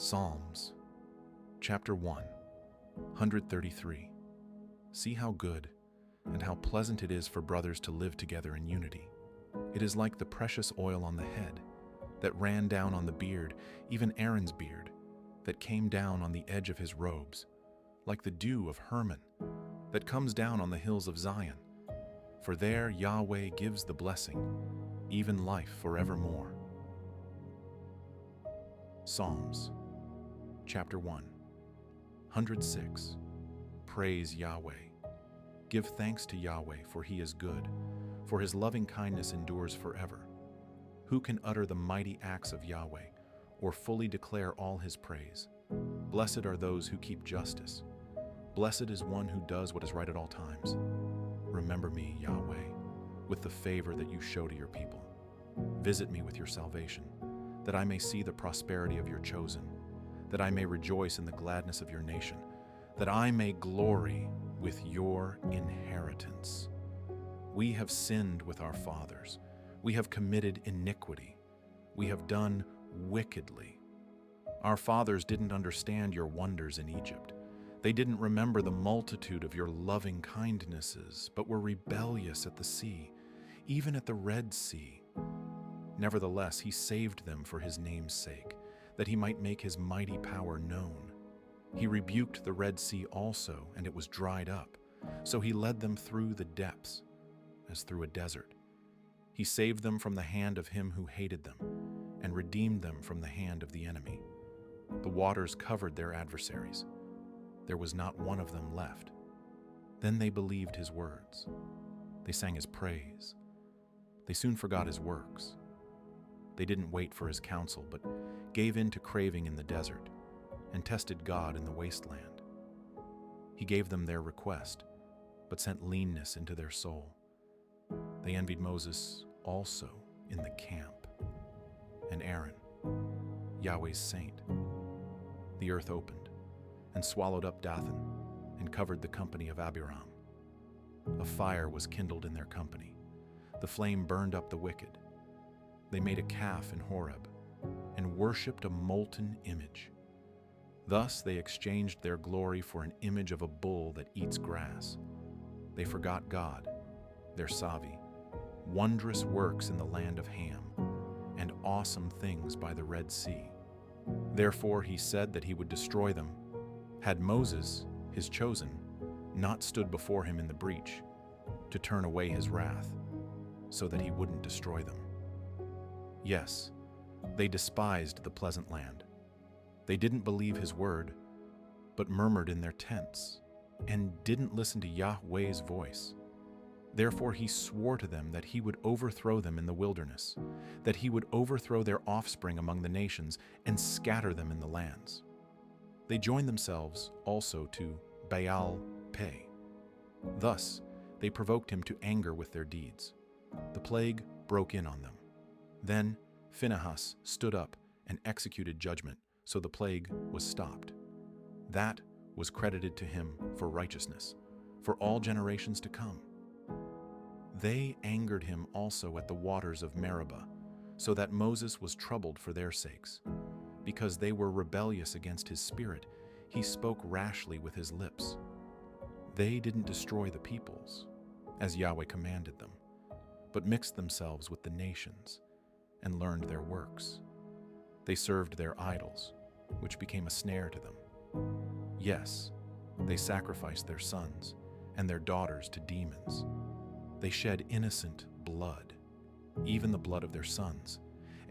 Psalms, Chapter 1, 133. See how good and how pleasant it is for brothers to live together in unity. It is like the precious oil on the head that ran down on the beard, even Aaron's beard, that came down on the edge of his robes, like the dew of Hermon that comes down on the hills of Zion. For there Yahweh gives the blessing, even life forevermore. Psalms, Chapter 1, 106. Praise Yahweh. Give thanks to Yahweh, for he is good, for his loving kindness endures forever. Who can utter the mighty acts of Yahweh, or fully declare all his praise? Blessed are those who keep justice. Blessed is one who does what is right at all times. Remember me, Yahweh, with the favor that you show to your people. Visit me with your salvation, that I may see the prosperity of your chosen, that I may rejoice in the gladness of your nation, that I may glory with your inheritance. We have sinned with our fathers. We have committed iniquity. We have done wickedly. Our fathers didn't understand your wonders in Egypt. They didn't remember the multitude of your loving kindnesses, but were rebellious at the sea, even at the Red Sea. Nevertheless, he saved them for his name's sake, that he might make his mighty power known. He rebuked the Red Sea also, and it was dried up. So he led them through the depths, as through a desert. He saved them from the hand of him who hated them, and redeemed them from the hand of the enemy. The waters covered their adversaries. There was not one of them left. Then they believed his words. They sang his praise. They soon forgot his works. They didn't wait for his counsel, but gave in to craving in the desert, and tested God in the wasteland. He gave them their request, but sent leanness into their soul. They envied Moses also in the camp, and Aaron, Yahweh's saint. The earth opened, and swallowed up Dathan, and covered the company of Abiram. A fire was kindled in their company. The flame burned up the wicked. They made a calf in Horeb, and worshipped a molten image. Thus they exchanged their glory for an image of a bull that eats grass. They forgot God, their Savi, wondrous works in the land of Ham, and awesome things by the Red Sea. Therefore he said that he would destroy them, had Moses, his chosen, not stood before him in the breach, to turn away his wrath, so that he wouldn't destroy them. Yes, they despised the pleasant land. They didn't believe his word, but murmured in their tents, and didn't listen to Yahweh's voice. Therefore he swore to them that he would overthrow them in the wilderness, that he would overthrow their offspring among the nations, and scatter them in the lands. They joined themselves also to Baal-Pe. Thus they provoked him to anger with their deeds. The plague broke in on them. Then Phinehas stood up and executed judgment, so the plague was stopped. That was credited to him for righteousness, for all generations to come. They angered him also at the waters of Meribah, so that Moses was troubled for their sakes. Because they were rebellious against his spirit, he spoke rashly with his lips. They didn't destroy the peoples, as Yahweh commanded them, but mixed themselves with the nations, and learned their works. They served their idols, which became a snare to them. Yes, they sacrificed their sons and their daughters to demons. They shed innocent blood, even the blood of their sons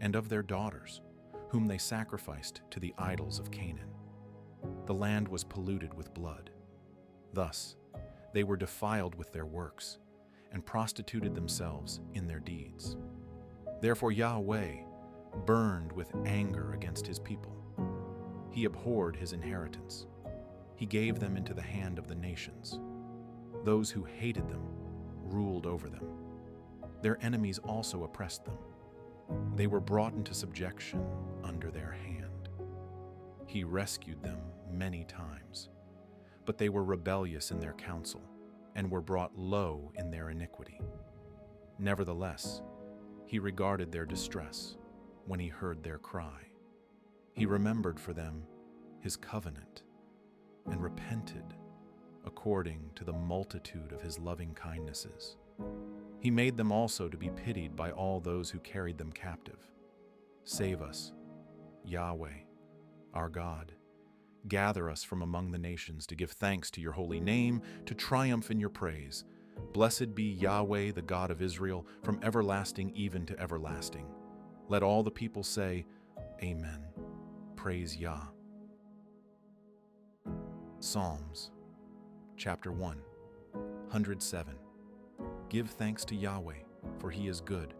and of their daughters, whom they sacrificed to the idols of Canaan. The land was polluted with blood. Thus, they were defiled with their works, and prostituted themselves in their deeds. Therefore Yahweh burned with anger against his people. He abhorred his inheritance. He gave them into the hand of the nations. Those who hated them ruled over them. Their enemies also oppressed them. They were brought into subjection under their hand. He rescued them many times, but they were rebellious in their counsel, and were brought low in their iniquity. Nevertheless, he regarded their distress when he heard their cry. He remembered for them his covenant and repented according to the multitude of his loving kindnesses. He made them also to be pitied by all those who carried them captive. Save us, Yahweh, our God. Gather us from among the nations to give thanks to your holy name, to triumph in your praise. Blessed be Yahweh, the God of Israel, from everlasting even to everlasting. Let all the people say, Amen. Praise Yah. Psalms, Chapter 1, 107. Give thanks to Yahweh, for he is good,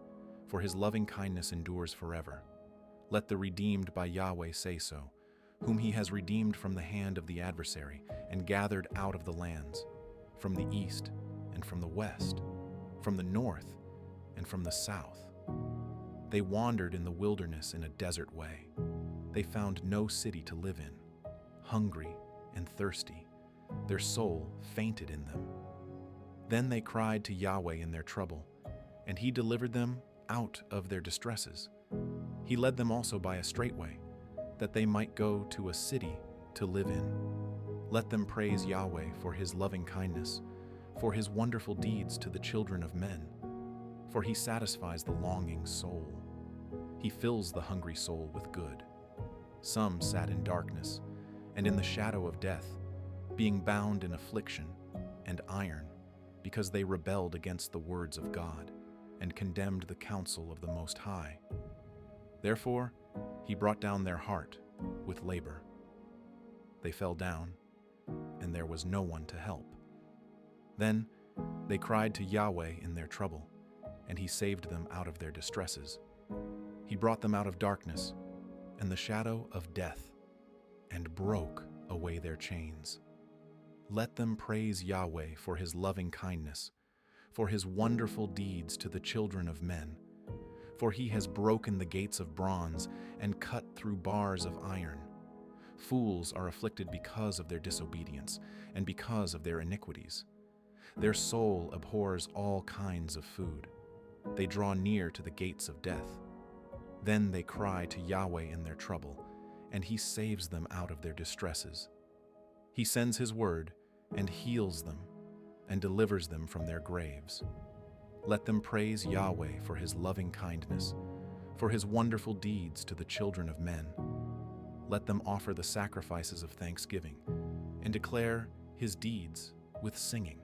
for his loving kindness endures forever. Let the redeemed by Yahweh say so, whom he has redeemed from the hand of the adversary and gathered out of the lands, from the east and from the west, from the north and from the south. They wandered in the wilderness in a desert way. They found no city to live in. Hungry and thirsty, their soul fainted in them. Then they cried to Yahweh in their trouble, and he delivered them out of their distresses. He led them also by a straight way, that they might go to a city to live in. Let them praise Yahweh for his loving kindness, for his wonderful deeds to the children of men. For he satisfies the longing soul. He fills the hungry soul with good. Some sat in darkness and in the shadow of death, being bound in affliction and iron, because they rebelled against the words of God and condemned the counsel of the Most High. Therefore, he brought down their heart with labor. They fell down, and there was no one to help. Then they cried to Yahweh in their trouble, and he saved them out of their distresses. He brought them out of darkness and the shadow of death, and broke away their chains. Let them praise Yahweh for his loving kindness, for his wonderful deeds to the children of men. For he has broken the gates of bronze and cut through bars of iron. Fools are afflicted because of their disobedience and because of their iniquities. Their soul abhors all kinds of food. They draw near to the gates of death. Then they cry to Yahweh in their trouble, and he saves them out of their distresses. He sends his word and heals them and delivers them from their graves. Let them praise Yahweh for his loving kindness, for his wonderful deeds to the children of men. Let them offer the sacrifices of thanksgiving and declare his deeds with singing.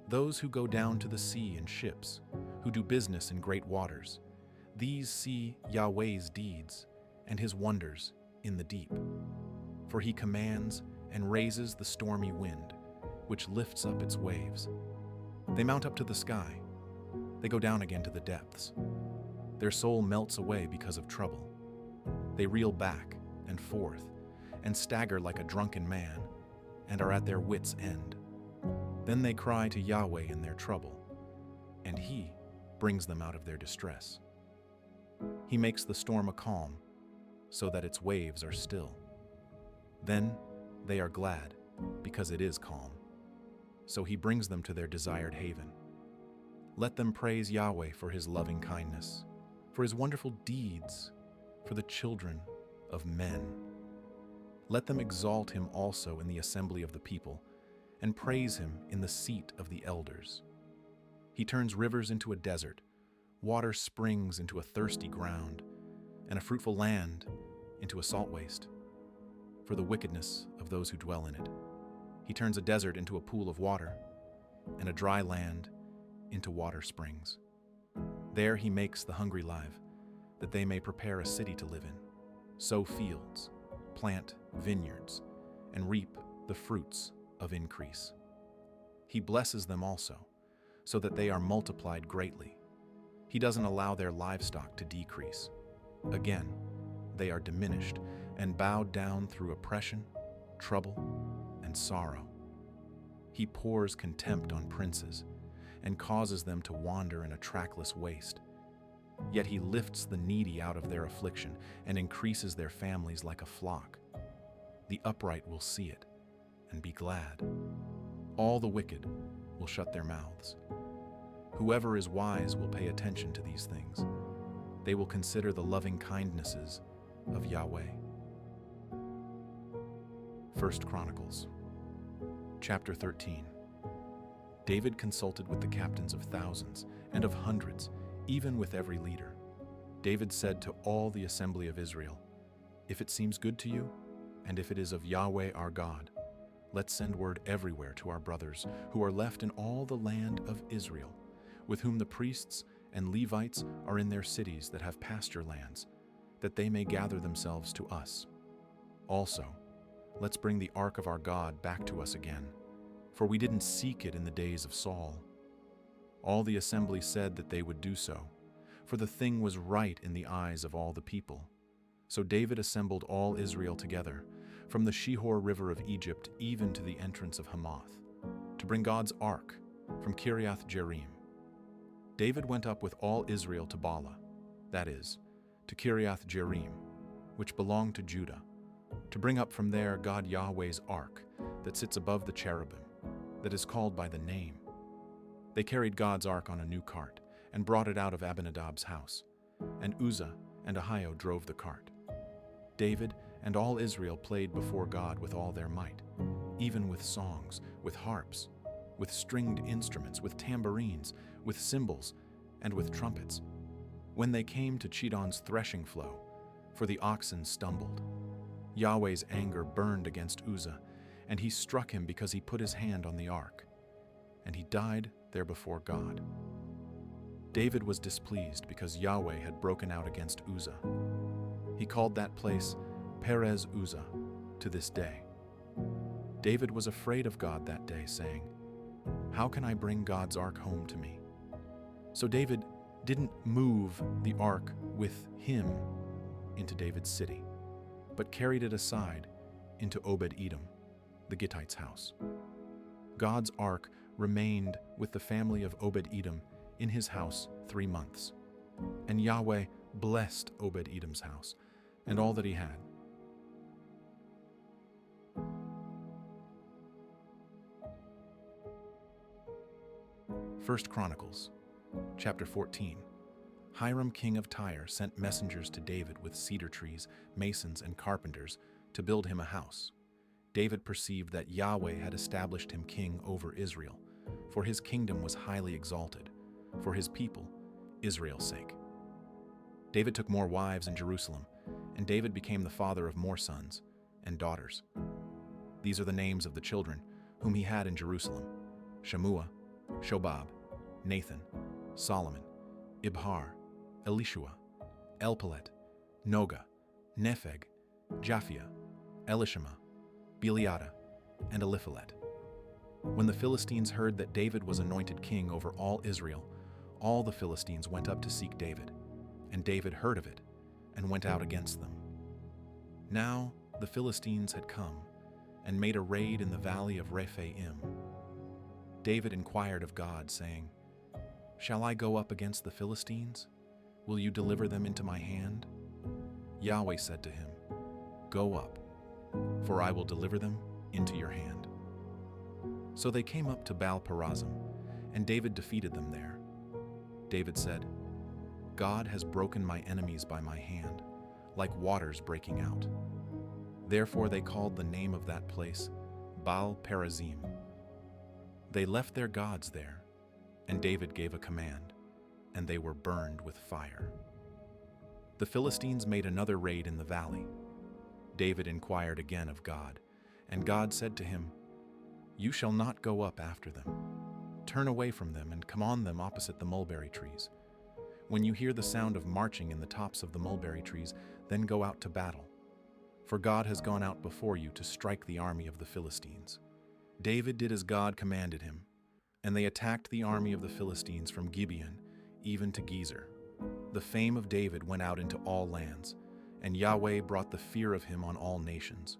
Those who go down to the sea in ships, who do business in great waters, these see Yahweh's deeds and his wonders in the deep. For he commands and raises the stormy wind, which lifts up its waves. They mount up to the sky. They go down again to the depths. Their soul melts away because of trouble. They reel back and forth and stagger like a drunken man and are at their wits' end. Then they cry to Yahweh in their trouble, and he brings them out of their distress. He makes the storm a calm, so that its waves are still. Then they are glad, because it is calm. So he brings them to their desired haven. Let them praise Yahweh for his loving kindness, for his wonderful deeds, for the children of men. Let them exalt him also in the assembly of the people, and praise him in the seat of the elders. He turns rivers into a desert, water springs into a thirsty ground, and a fruitful land into a salt waste, for the wickedness of those who dwell in it. He turns a desert into a pool of water, and a dry land into water springs. There he makes the hungry live, that they may prepare a city to live in, sow fields, plant vineyards, and reap the fruits of increase. He blesses them also, so that they are multiplied greatly. He doesn't allow their livestock to decrease. Again, they are diminished and bowed down through oppression, trouble, and sorrow. He pours contempt on princes and causes them to wander in a trackless waste. Yet he lifts the needy out of their affliction and increases their families like a flock. The upright will see it and be glad. All the wicked will shut their mouths. Whoever is wise will pay attention to these things. They will consider the loving kindnesses of Yahweh. 1 Chronicles Chapter 13. David consulted with the captains of thousands and of hundreds, even with every leader. David said to all the assembly of Israel, "If it seems good to you, and if it is of Yahweh our God, let's send word everywhere to our brothers who are left in all the land of Israel, with whom the priests and Levites are in their cities that have pasture lands, that they may gather themselves to us. Also, let's bring the ark of our God back to us again, for we didn't seek it in the days of Saul." All the assembly said that they would do so, for the thing was right in the eyes of all the people. So David assembled all Israel together, from the Shihor River of Egypt even to the entrance of Hamath, to bring God's ark from Kiriath-Jearim. David went up with all Israel to Bala, that is, to Kiriath-Jearim, which belonged to Judah, to bring up from there God Yahweh's ark that sits above the cherubim, that is called by the name. They carried God's ark on a new cart and brought it out of Abinadab's house, and Uzzah and Ahio drove the cart. David and all Israel played before God with all their might, even with songs, with harps, with stringed instruments, with tambourines, with cymbals, and with trumpets. When they came to Chidon's threshing floor, for the oxen stumbled, Yahweh's anger burned against Uzzah, and he struck him because he put his hand on the ark, and he died there before God. David was displeased because Yahweh had broken out against Uzzah. He called that place Perez Uzzah to this day. David was afraid of God that day, saying, "How can I bring God's ark home to me?" So David didn't move the ark with him into David's city, but carried it aside into Obed-Edom, the Gittite's house. God's ark remained with the family of Obed-Edom in his house 3 months, and Yahweh blessed Obed-Edom's house and all that he had. First Chronicles Chapter 14. Hiram king of Tyre sent messengers to David with cedar trees, masons, and carpenters to build him a house. David perceived that Yahweh had established him king over Israel, for his kingdom was highly exalted, for his people, Israel's sake. David took more wives in Jerusalem, and David became the father of more sons and daughters. These are the names of the children whom he had in Jerusalem: Shammua, Shobab, Nathan, Solomon, Ibhar, Elishua, Elpelet, Noga, Nepheg, Japhia, Elishama, Beliada, and Eliphalet. When the Philistines heard that David was anointed king over all Israel, all the Philistines went up to seek David, and David heard of it and went out against them. Now the Philistines had come and made a raid in the valley of Rephaim. David inquired of God, saying, "Shall I go up against the Philistines? Will you deliver them into my hand?" Yahweh said to him, "Go up, for I will deliver them into your hand." So they came up to Baal-perazim, and David defeated them there. David said, "God has broken my enemies by my hand, like waters breaking out." Therefore they called the name of that place Baal-perazim. They left their gods there, and David gave a command, and they were burned with fire. The Philistines made another raid in the valley. David inquired again of God, and God said to him, "You shall not go up after them. Turn away from them and come on them opposite the mulberry trees. When you hear the sound of marching in the tops of the mulberry trees, then go out to battle. For God has gone out before you to strike the army of the Philistines." David did as God commanded him, and they attacked the army of the Philistines from Gibeon even to Gezer. The fame of David went out into all lands, and Yahweh brought the fear of him on all nations.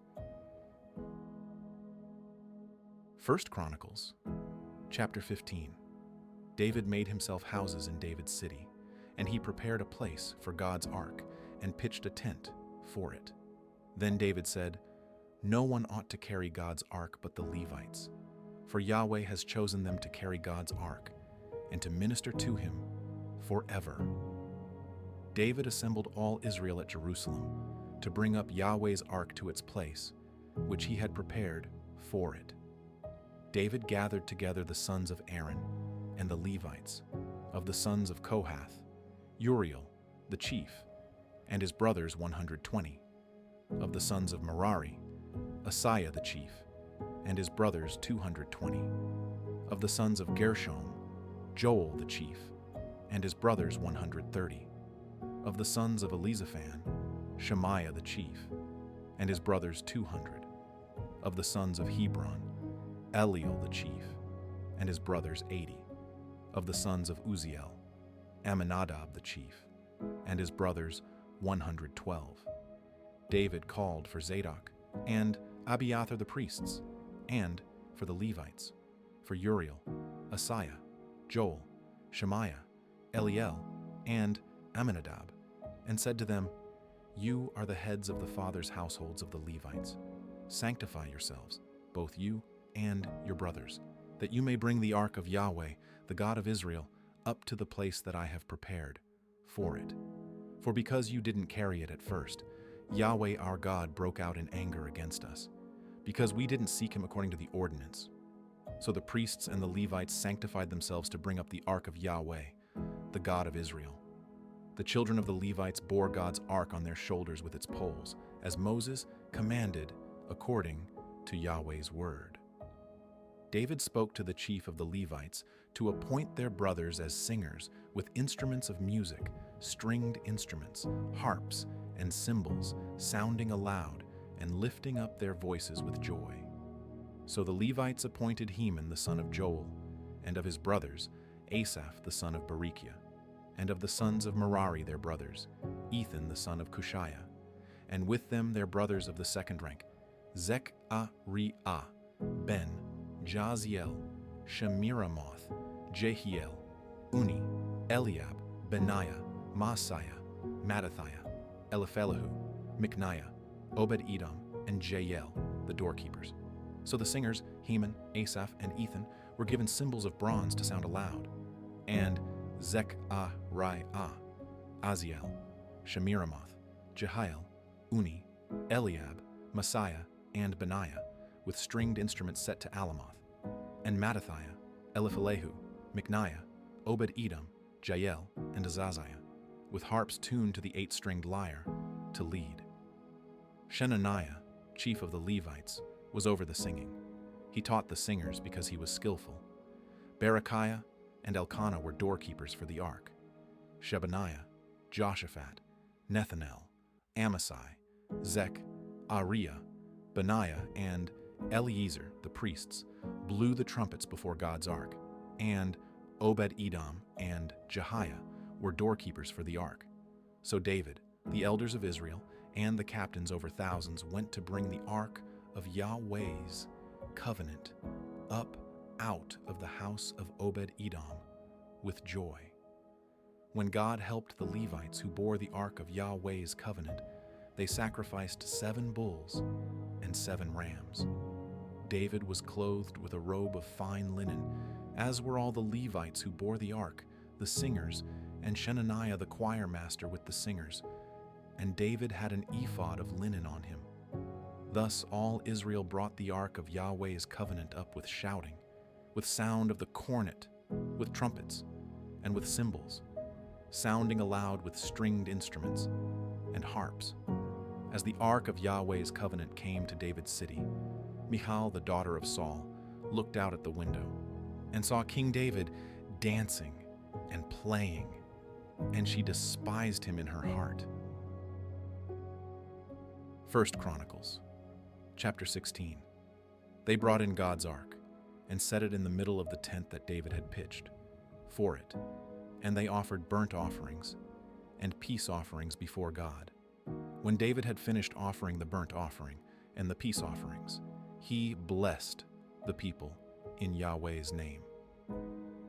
First Chronicles Chapter 15. David made himself houses in David's city, and he prepared a place for God's ark and pitched a tent for it. Then David said, "No one ought to carry God's ark but the Levites, for Yahweh has chosen them to carry God's ark and to minister to him forever." David assembled all Israel at Jerusalem to bring up Yahweh's ark to its place, which he had prepared for it. David gathered together the sons of Aaron and the Levites, of the sons of Kohath, Uriel, the chief, and his brothers 120, of the sons of Merari, Asaiah the chief, and his brothers 220, of the sons of Gershom, Joel the chief, and his brothers 130, of the sons of Elizaphan, Shemaiah the chief, and his brothers 200, of the sons of Hebron, Eliel the chief, and his brothers 80, of the sons of Uzziel, Amminadab the chief, and his brothers 112. David called for Zadok and Abiathar the priests, and for the Levites, for Uriel, Asaiah, Joel, Shemaiah, Eliel, and Amminadab, and said to them, "You are the heads of the fathers' households of the Levites. Sanctify yourselves, both you and your brothers, that you may bring the ark of Yahweh, the God of Israel, up to the place that I have prepared for it. For because you didn't carry it at first, Yahweh our God broke out in anger against us, because we didn't seek him according to the ordinance." So the priests and the Levites sanctified themselves to bring up the ark of Yahweh, the God of Israel. The children of the Levites bore God's ark on their shoulders with its poles, as Moses commanded according to Yahweh's word. David spoke to the chief of the Levites to appoint their brothers as singers with instruments of music, stringed instruments, harps, and cymbals, sounding aloud and lifting up their voices with joy. So the Levites appointed Heman the son of Joel, and of his brothers, Asaph the son of Berechiah, and of the sons of Merari their brothers, Ethan the son of Cushiah, and with them their brothers of the second rank, Zechariah, Ben, Jaziel, Shemiramoth, Jehiel, Uni, Eliab, Benaiah, Maaseiah, Mattathiah, Eliphelahu, Micniah, Obed-Edom, and Jael, the doorkeepers. So the singers, Heman, Asaph, and Ethan, were given cymbals of bronze to sound aloud, and Zechariah, Aziel, Shemiramoth, Jehiel, Uni, Eliab, Maaseiah, and Benaiah, with stringed instruments set to Alamoth, and Mattathiah, Eliphelahu, Micniah, Obed-Edom, Jael, and Azaziah, with harps tuned to the 8-stringed lyre, to lead. Shenaniah, chief of the Levites, was over the singing. He taught the singers because he was skillful. Berechiah and Elkanah were doorkeepers for the ark. Shebaniah, Joshaphat, Nethanel, Amasai, Zechariah, Benaiah, and Eliezer, the priests, blew the trumpets before God's ark, and Obed-Edom and Jehiah were doorkeepers for the ark. So David, the elders of Israel, and the captains over thousands went to bring the ark of Yahweh's covenant up out of the house of Obed-Edom with joy. When God helped the Levites who bore the ark of Yahweh's covenant, they sacrificed 7 bulls and 7 rams. David was clothed with a robe of fine linen, as were all the Levites who bore the ark, the singers, and Shenaniah the choir master with the singers. And David had an ephod of linen on him. Thus all Israel brought the ark of Yahweh's covenant up with shouting, with sound of the cornet, with trumpets, and with cymbals, sounding aloud with stringed instruments and harps. As the ark of Yahweh's covenant came to David's city, Michal, the daughter of Saul, looked out at the window and saw King David dancing and playing, and she despised him in her heart. 1 Chronicles Chapter 16. They brought in God's ark and set it in the middle of the tent that David had pitched for it, and they offered burnt offerings and peace offerings before God. When David had finished offering the burnt offering and the peace offerings, he blessed the people in Yahweh's name.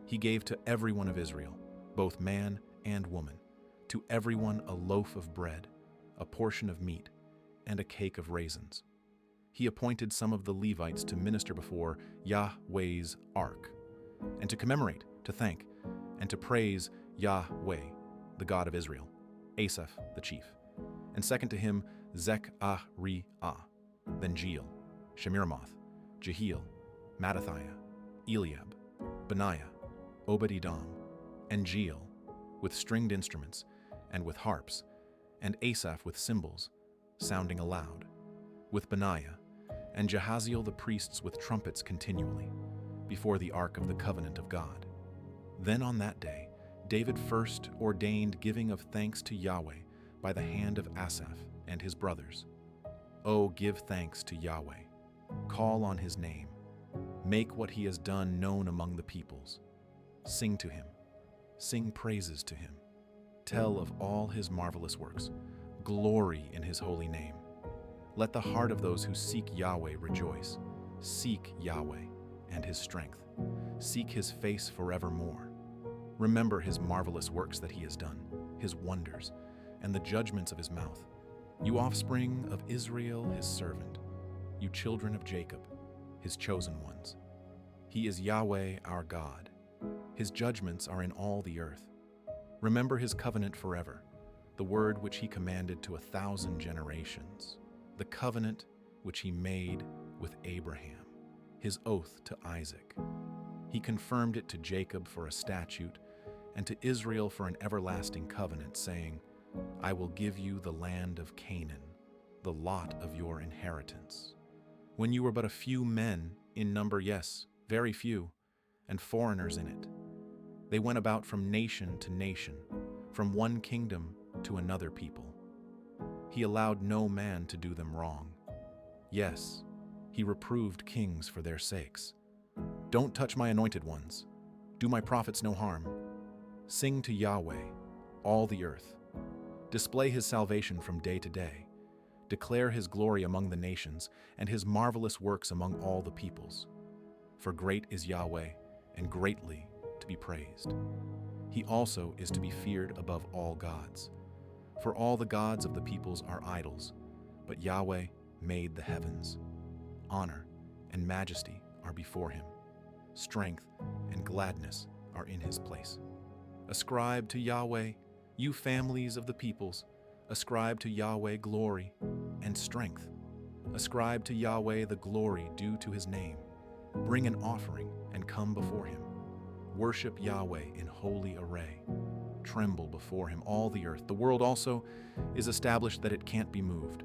He gave to every one of Israel, both man and woman, to everyone a loaf of bread, a portion of meat, and a cake of raisins. He appointed some of the Levites to minister before Yahweh's ark, and to commemorate, to thank, and to praise Yahweh, the God of Israel, Asaph the chief, and second to him Zechariah, then Jeiel, Shemiramoth, Jehiel, Mattithiah, Eliab, Benaiah, Obed-Edom, and Jeiel, with stringed instruments, and with harps, and Asaph with cymbals, sounding aloud, with Benaiah, and Jahaziel the priests with trumpets continually, before the ark of the covenant of God. Then on that day, David first ordained giving of thanks to Yahweh by the hand of Asaph and his brothers. Oh, give thanks to Yahweh. Call on his name. Make what he has done known among the peoples. Sing to him. Sing praises to him. Tell of all his marvelous works. Glory in his holy name. Let the heart of those who seek Yahweh rejoice. Seek Yahweh and his strength. Seek his face forevermore. Remember his marvelous works that he has done, his wonders, and the judgments of his mouth. You offspring of Israel, his servant, you children of Jacob, his chosen ones. He is Yahweh our God. His judgments are in all the earth. Remember his covenant forever, the word which he commanded to 1,000 generations, the covenant which he made with Abraham, his oath to Isaac. He confirmed it to Jacob for a statute, and to Israel for an everlasting covenant, saying, I will give you the land of Canaan, the lot of your inheritance. When you were but a few men in number, yes, very few, and foreigners in it, they went about from nation to nation, from one kingdom to another people. He allowed no man to do them wrong. Yes, he reproved kings for their sakes. Don't touch my anointed ones. Do my prophets no harm. Sing to Yahweh, all the earth. Display his salvation from day to day. Declare his glory among the nations and his marvelous works among all the peoples. For great is Yahweh, and greatly to be praised. He also is to be feared above all gods. For all the gods of the peoples are idols, but Yahweh made the heavens. Honor and majesty are before him. Strength and gladness are in his place. Ascribe to Yahweh, you families of the peoples. Ascribe to Yahweh glory and strength. Ascribe to Yahweh the glory due to his name. Bring an offering and come before him. Worship Yahweh in holy array. Tremble before him, all the earth. The world also is established that it can't be moved.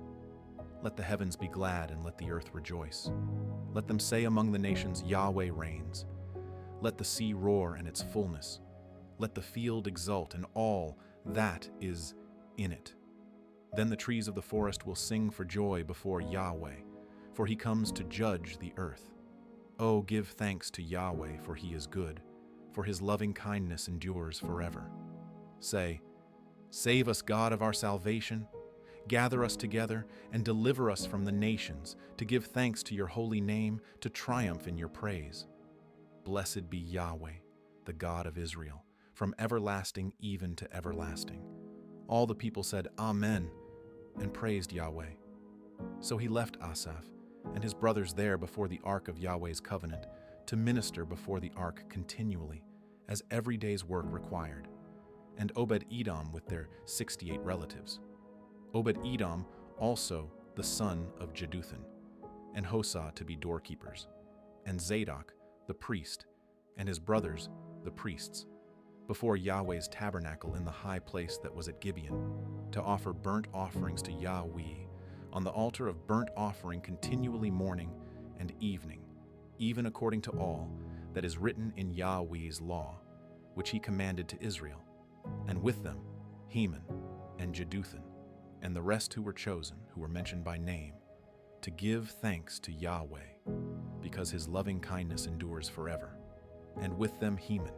Let the heavens be glad and let the earth rejoice. Let them say among the nations, Yahweh reigns. Let the sea roar and its fullness. Let the field exult and all that is in it. Then the trees of the forest will sing for joy before Yahweh, for he comes to judge the earth. Oh, give thanks to Yahweh, for he is good, for his loving kindness endures forever. Say, save us, God of our salvation. Gather us together and deliver us from the nations, to give thanks to your holy name, to triumph in your praise. Blessed be Yahweh, the God of Israel, from everlasting even to everlasting. All the people said, Amen, and praised Yahweh. So he left Asaph and his brothers there before the ark of Yahweh's covenant, to minister before the ark continually, as every day's work required, and Obed-Edom with their 68 relatives. Obed-Edom also the son of Jeduthun, and Hosah to be doorkeepers, and Zadok the priest, and his brothers the priests, before Yahweh's tabernacle in the high place that was at Gibeon, to offer burnt offerings to Yahweh on the altar of burnt offering continually morning and evening, even according to all that is written in Yahweh's law, which he commanded to Israel, and with them Heman and Jeduthun, and the rest who were chosen, who were mentioned by name, to give thanks to Yahweh, because his loving kindness endures forever. And with them Heman,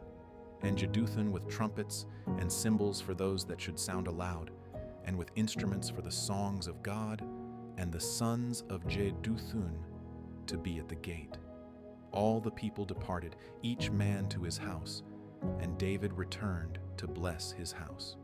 and Jeduthun with trumpets and cymbals for those that should sound aloud, and with instruments for the songs of God, and the sons of Jeduthun to be at the gate. All the people departed, each man to his house, and David returned to bless his house.